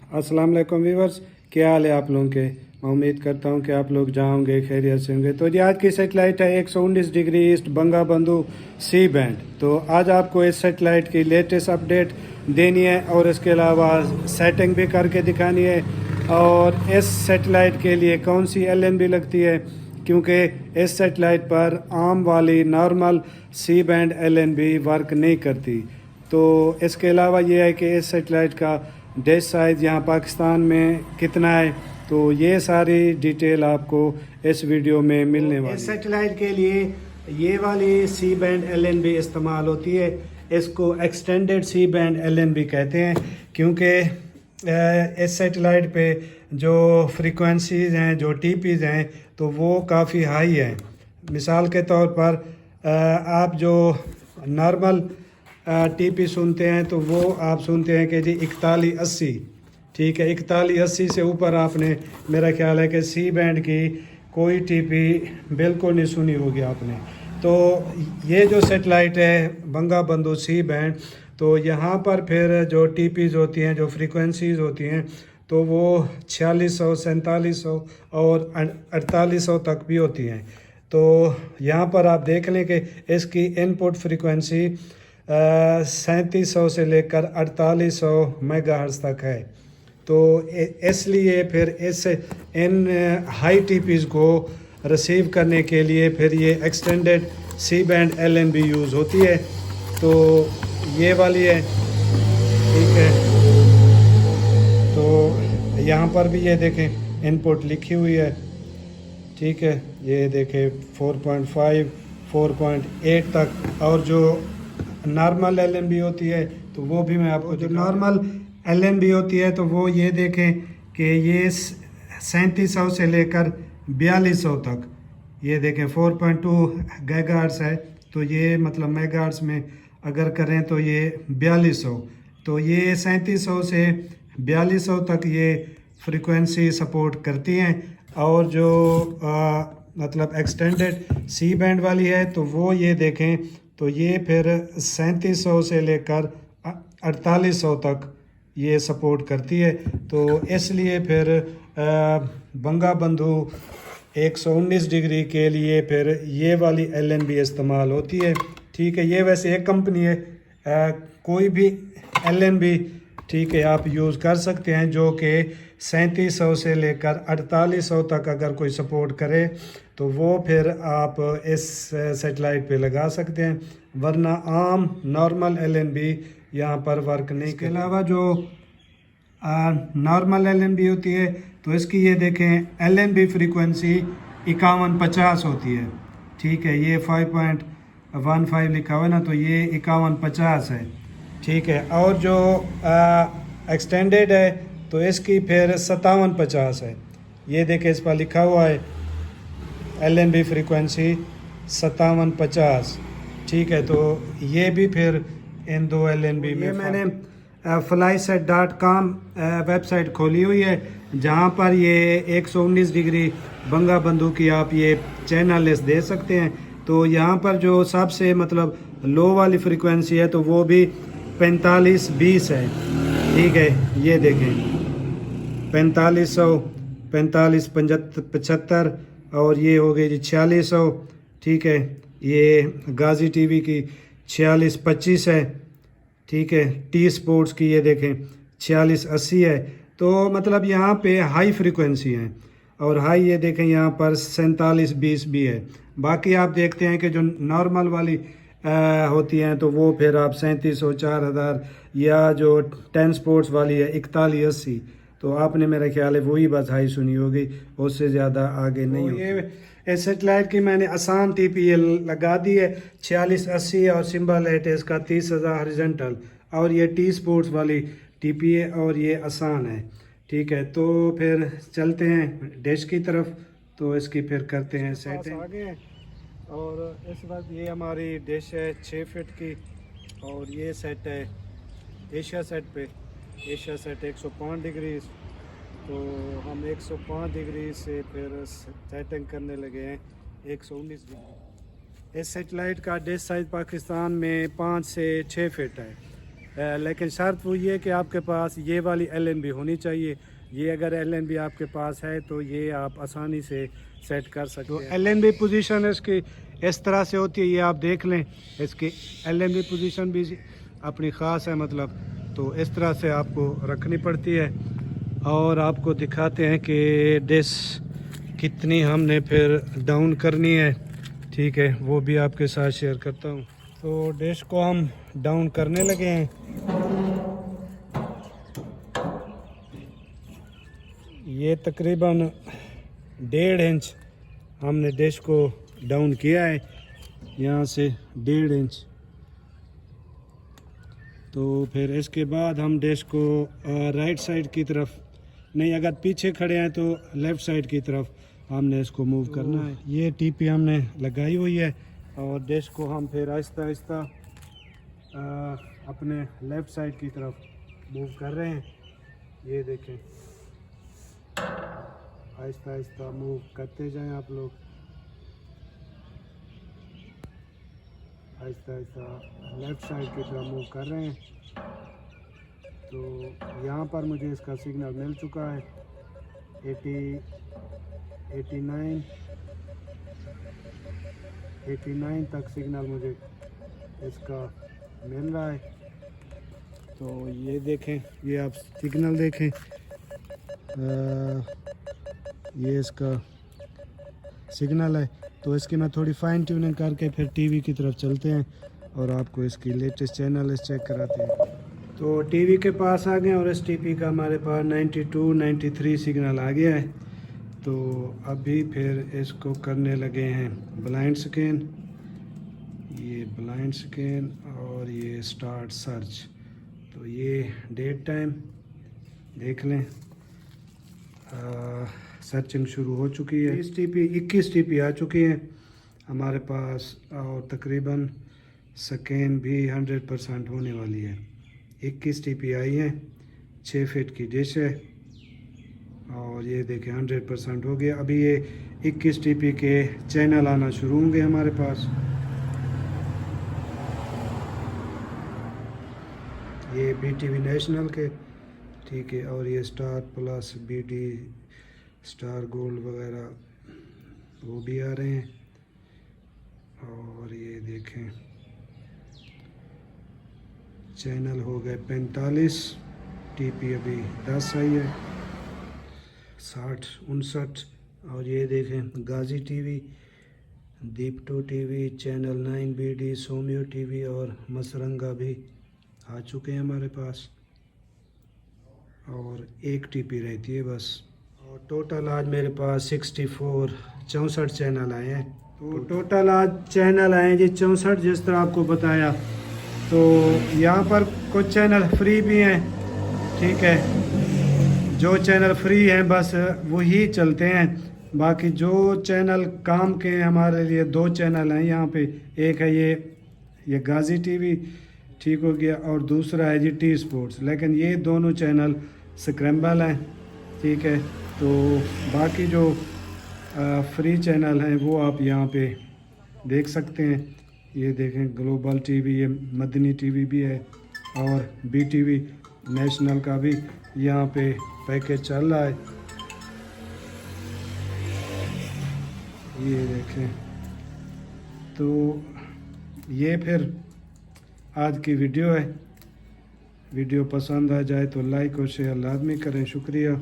अस्सलाम वालेकुम व्यूवर्स, क्या हाल है आप लोगों के। मैं उम्मीद करता हूं कि आप लोग जहाँ होंगे खैरियत से होंगे। तो जी आज की सेटेलाइट है 119 डिग्री ईस्ट बंगा बंधु सी बैंड। तो आज आपको इस सेटेलाइट की लेटेस्ट अपडेट देनी है और इसके अलावा सेटिंग भी करके दिखानी है और इस सेटेलाइट के लिए कौन सी एलएनबी लगती है, क्योंकि इस सेटेलाइट पर आम वाली normal C band LNB work नहीं करती। तो इसके अलावा ये है कि इस सेटेलाइट का डिश साइज़ यहाँ पाकिस्तान में कितना है, तो ये सारी डिटेल आपको इस वीडियो में मिलने वाली है। इस सेटेलाइट के लिए ये वाली सी बैंड एलएनबी इस्तेमाल होती है। इसको एक्सटेंडेड सी बैंड एलएनबी कहते हैं, क्योंकि इस सेटेलाइट पे जो फ्रीक्वेंसीज़ हैं, जो टीपीज़ हैं, तो वो काफ़ी हाई हैं। मिसाल के तौर पर आप जो नॉर्मल टीपी सुनते हैं तो वो आप सुनते हैं कि जी 4180, ठीक है। 4180 से ऊपर आपने, मेरा ख्याल है कि सी बैंड की कोई टीपी बिल्कुल नहीं सुनी होगी आपने। तो ये जो सेटेलाइट है बंगा बंधु सी बैंड, तो यहाँ पर फिर जो टीपीज़ होती हैं, जो फ्रीक्वेंसीज़ होती हैं, तो वो 4600, 4700 और 4800 तक भी होती हैं। तो यहाँ पर आप देख लें कि इसकी इनपुट फ्रीक्वेंसी 3700 से लेकर 4800 मेगाहर्ट्ज़ तक है। तो इसलिए फिर इन हाई टीपीज़ को रिसीव करने के लिए फिर ये extended C band LNB use होती है। तो ये वाली है, ठीक है। तो यहाँ पर भी ये देखें इनपुट लिखी हुई है, ठीक है। ये देखें 4.5, 4.8 तक। और जो नॉर्मल एलएनबी होती है तो वो भी मैं आपको, जो नॉर्मल एलएनबी होती है तो वो ये देखें कि ये 3700 से लेकर 4200 तक, ये देखें 4.2 गीगाहर्ट्ज़ है। तो ये मतलब मेगाहर्ट्ज़ में अगर करें तो ये 4200, तो ये 3700 से 4200 तक ये फ्रीक्वेंसी सपोर्ट करती हैं। और जो मतलब एक्सटेंडेड सी बैंड वाली है तो वो ये देखें तो ये फिर 3700 से लेकर 4800 तक ये सपोर्ट करती है। तो इसलिए फिर बंगा बंधु 119 डिग्री के लिए फिर ये वाली एलएनबी इस्तेमाल होती है, ठीक है। ये वैसे एक कंपनी है, कोई भी एलएनबी, ठीक है, आप यूज़ कर सकते हैं, जो कि 3700 से लेकर 4800 तक अगर कोई सपोर्ट करे तो वो फिर आप इस सेटेलाइट पे लगा सकते हैं, वरना आम नॉर्मल एलएनबी यहाँ पर वर्क नहीं। इसके अलावा जो नॉर्मल एलएनबी होती है तो इसकी ये देखें एलएनबी फ्रीक्वेंसी 5150 होती है, ठीक है। ये 5.15 लिखा हुआ है ना, तो ये 5150 है, ठीक है। और जो एक्सटेंडेड है तो इसकी फिर 5750 है। ये देखें इस पर लिखा हुआ है एलएनबी फ्रीक्वेंसी 5750, ठीक है। तो ये भी फिर इन दो एलएनबी में, मैंने flyset.com वेबसाइट खोली हुई है, जहाँ पर ये 119 डिग्री बंगा बंधु की आप ये चैनल लिस्ट दे सकते हैं। तो यहाँ पर जो सबसे मतलब लो वाली फ्रीक्वेंसी है तो वो भी 4520 है, ठीक है। ये देखें 4500, 4575 और ये हो गई जी 4600, ठीक है। ये गाजी टीवी की 4625 है, ठीक है। टी स्पोर्ट्स की ये देखें 4680 है। तो मतलब यहाँ पे हाई फ्रीक्वेंसी है। और हाई ये देखें यहाँ पर 4720 भी है। बाकी आप देखते हैं कि जो नॉर्मल वाली होती हैं तो वो फिर आप 3700, 4000, या जो 10 स्पोर्ट्स वाली है 4180, तो आपने मेरा ख्याल है वही बस हाई सुनी होगी, उससे ज़्यादा आगे नहीं। ये इस सेटेलाइट की मैंने आसान टीपी लगा दी है 4680 और सिंबल है इसका 30000 हॉरिजॉन्टल, और ये टी स्पोर्ट्स वाली टीपी है और ये आसान है, ठीक है। तो फिर चलते हैं डिश की तरफ, तो इसकी फिर करते हैं सेटिंग आगे। और इस वक्त ये हमारी डिश है 6 फीट की, और ये सेट है एशिया सेट पे। एशिया सेट 105 डिग्री, तो हम 105 डिग्री से फिर सेटिंग करने लगे हैं 119 डिग्री। इस सेटेलाइट का डिश साइज़ पाकिस्तान में 5 से 6 फीट है। लेकिन शर्त वो ये कि आपके पास ये वाली LNB होनी चाहिए। ये अगर LNB आपके पास है तो ये आप आसानी से सेट कर सकते हैं। तो LNB पोजीशन इसकी इस तरह से होती है, ये आप देख लें। इसकी LNB पोजीशन भी अपनी ख़ास है, मतलब तो इस तरह से आपको रखनी पड़ती है। और आपको दिखाते हैं कि डिश कितनी हमने फिर डाउन करनी है, ठीक है, वो भी आपके साथ शेयर करता हूँ। तो डिश को हम डाउन करने लगे हैं। ये तकरीबन 1.5 इंच हमने डिश को डाउन किया है, यहाँ से 1.5 इंच। तो फिर इसके बाद हम डिश को राइट साइड की तरफ नहीं, अगर पीछे खड़े हैं तो लेफ़्ट साइड की तरफ हमने इसको मूव करना है। ये टीपी हमने लगाई हुई है और डिश को हम फिर आहिस्ता आहिस्ता अपने लेफ़्ट साइड की तरफ मूव कर रहे हैं। ये देखें, आहिस्ता आहिस्ता मूव करते जाएं आप लोग, आहिस्ता आहिस्ता लेफ़्ट साइड की तरफ मूव कर रहे हैं। तो यहाँ पर मुझे इसका सिग्नल मिल चुका है 89 तक सिग्नल मुझे इसका मिल रहा है। तो ये देखें, ये आप सिग्नल देखें, ये इसका सिग्नल है। तो इसकी मैं थोड़ी फाइन ट्यूनिंग करके फिर टीवी की तरफ चलते हैं और आपको इसकी लेटेस्ट चैनल चेक कराते हैं। तो टीवी के पास आ गए और इस टीवी का हमारे पास 92, 93 सिग्नल आ गया है। तो अभी फिर इसको करने लगे हैं ब्लाइंड स्कैन, ये ब्लाइंड स्कैन और ये स्टार्ट सर्च। तो ये डेट टाइम देख लें, सर्चिंग शुरू हो चुकी है। 21 टीपी आ चुकी है हमारे पास और तकरीबन स्कैन भी 100% होने वाली है। 21 टीपी आई है, 6 फीट की डिश है और ये देखें 100% हो गया। अभी ये 21 टीपी के चैनल आना शुरू होंगे हमारे पास। ये BTV नेशनल के, ठीक है, और ये star plus, BD star gold वगैरह वो भी आ रहे हैं। और ये देखें चैनल हो गए 45, टीपी अभी 10 आई है, 60, 59। और ये देखें गाजी टीवी, दीप2 टीवी, चैनल 9 BD, सोमियो टीवी और मसरंगा भी आ चुके हैं हमारे पास। और एक टीपी रहती है बस। और टोटल आज मेरे पास 64 चैनल आए हैं। तो टोटल आज चैनल आए हैं जी 64, जिस तरह आपको बताया। तो यहाँ पर कुछ चैनल फ्री भी हैं, ठीक है, जो चैनल फ्री हैं बस वही चलते हैं। बाकी जो चैनल काम के हैं हमारे लिए 2 चैनल हैं यहाँ पे, एक है ये गाजी टीवी, ठीक हो गया, और दूसरा है जी टी स्पोर्ट्स। लेकिन ये दोनों चैनल स्क्रैम्बल हैं, ठीक है। तो बाकी जो फ्री चैनल हैं वो आप यहाँ पे देख सकते हैं। ये देखें ग्लोबल टीवी, ये मदनी टीवी भी है और BTV नेशनल का भी यहाँ पे पैकेज चल रहा है। ये देखें। तो ये फिर आज की वीडियो है। वीडियो पसंद आ जाए तो लाइक और शेयर लाजमी करें। शुक्रिया।